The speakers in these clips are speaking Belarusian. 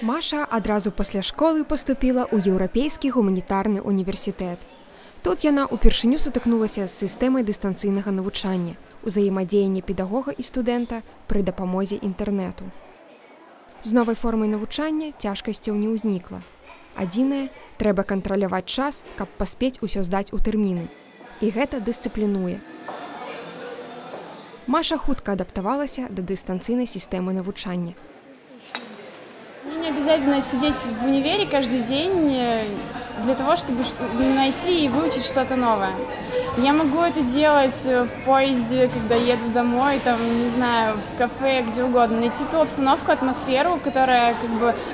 Маша адразу пасля школы паступіла ў еўрапейскі гуманітарны універсітэт. Тут яна ўпершыню сутыкнулася з сістэмай дыстанцыйнага навучання, узаемадзеяння педагога і студэнта пры дапамозе інтэрнэту. З новай формай навучання цяжкасцяў не ўзнікла. Адзінае, трэба кантраляваць час, каб паспець усё здаць у тэрміны. І гэта дысцыплінуе. Маша хутка адаптавалася да дыстанцыйнай сістэмы навучання. Мне не обязательно сидеть в универе каждый день для того, чтобы найти и выучить что-то новое. Я могу это делать в поезде, когда еду домой, там, не знаю, в кафе, где угодно. Найти ту обстановку, атмосферу, которая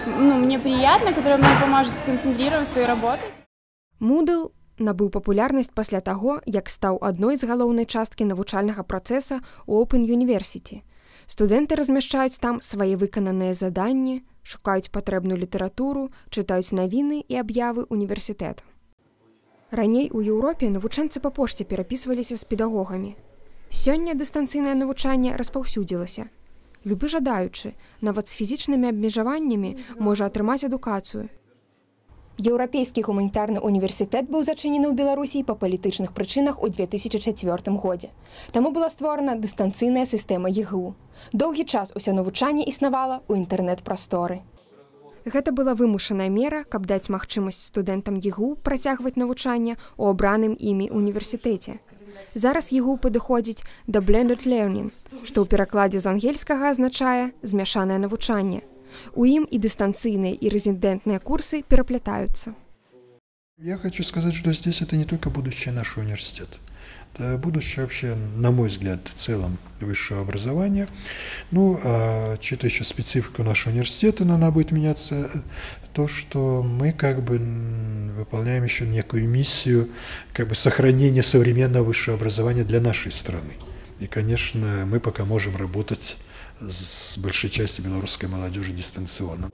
мне приятна, которая мне поможет сконцентрироваться и работать. Moodle набыў папулярнасць пасля таго, як стаў адной з галоўнай часткі навучальнага працэса Open University. Студэнты размяшчаюць там свае выкананыя заданні, шукаюць патрэбную літаратуру, чытаюць навіны і аб'явы універсітэта. Раней у Еўропе навучэнцы па пошце перапісваліся з педагогамі. Сёння дыстанцыйнае навучанне распаўсюдзілася. Любы жадаючы, нават з фізічнымі абмежаваннямі, можа атрымаць адукацыю. Еўрапейскі гуманітарны універсітэт быў зачынены ў Беларусі па палітычных прычынах у 2004 годзе. Таму была створана дыстанцыйная сістэма ЕГУ. Доўгі час усё навучанне існавала ў інтэрнэт-прасторы. Гэта была вымушаная мера, каб даць магчымасць студэнтам ЕГУ працягваць навучанне ў абраным імі універсітэце. Зараз ЕГУ падыходзіць да blended learning, што ў перакладзе з ангельскага азначае змяшанае навучанне. У ім и дистанционные, и резидентные курсы переплетаются. Я хочу сказать, что здесь это не только будущее нашего университета. Это будущее вообще, на мой взгляд, в целом высшего образования. Учитывая еще специфику нашего университета, но она будет меняться, то, что мы выполняем еще некую миссию сохранения современного высшего образования для нашей страны. И, конечно, мы пока можем работать с большой частью белорусской молодежи дистанционно.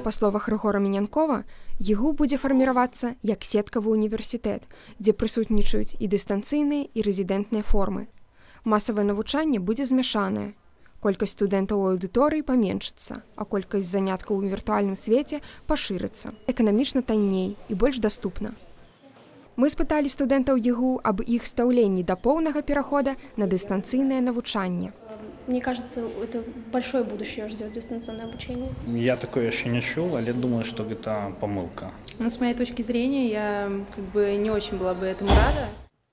Па словах Рыгора Мінянкова, ЕГУ будзе фарміравацца як сеткавы універсітэт, дзе прысутнічаюць і дыстанцыйныя, і рэзідэнтныя формы. Масавае навучанне будзе змяшанае. Колькасць студэнтаў у аўдыторыі паменшыцца, а колькасць заняткаў у віртуальным свеце пашырыцца. Эканамічна танней і больш даступна. Мы спыталі студэнтаў ЕГУ аб іх стаўленні да поўнага перахода на дыстанцыйнае навучанне. Мне кажется, это большое будущее ждет дистанционное обучение. Я такое еще не чул, але думаю, что это помылка. С моей точки зрения, я не очень была бы этому рада.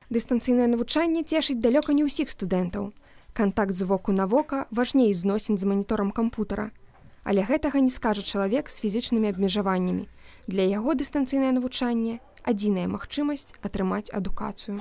Дыстанцыйнае навучанне цешыць далёка не ўсіх студэнтаў. Кантакт з воку на вока важней зносін з маніторам кампутара. Але гэтага не скажа чалавек з фізічнымі абмежаваннямі. Для яго дыстанцыйнае навучанне – адзіная магчымасць атрымаць адукацыю.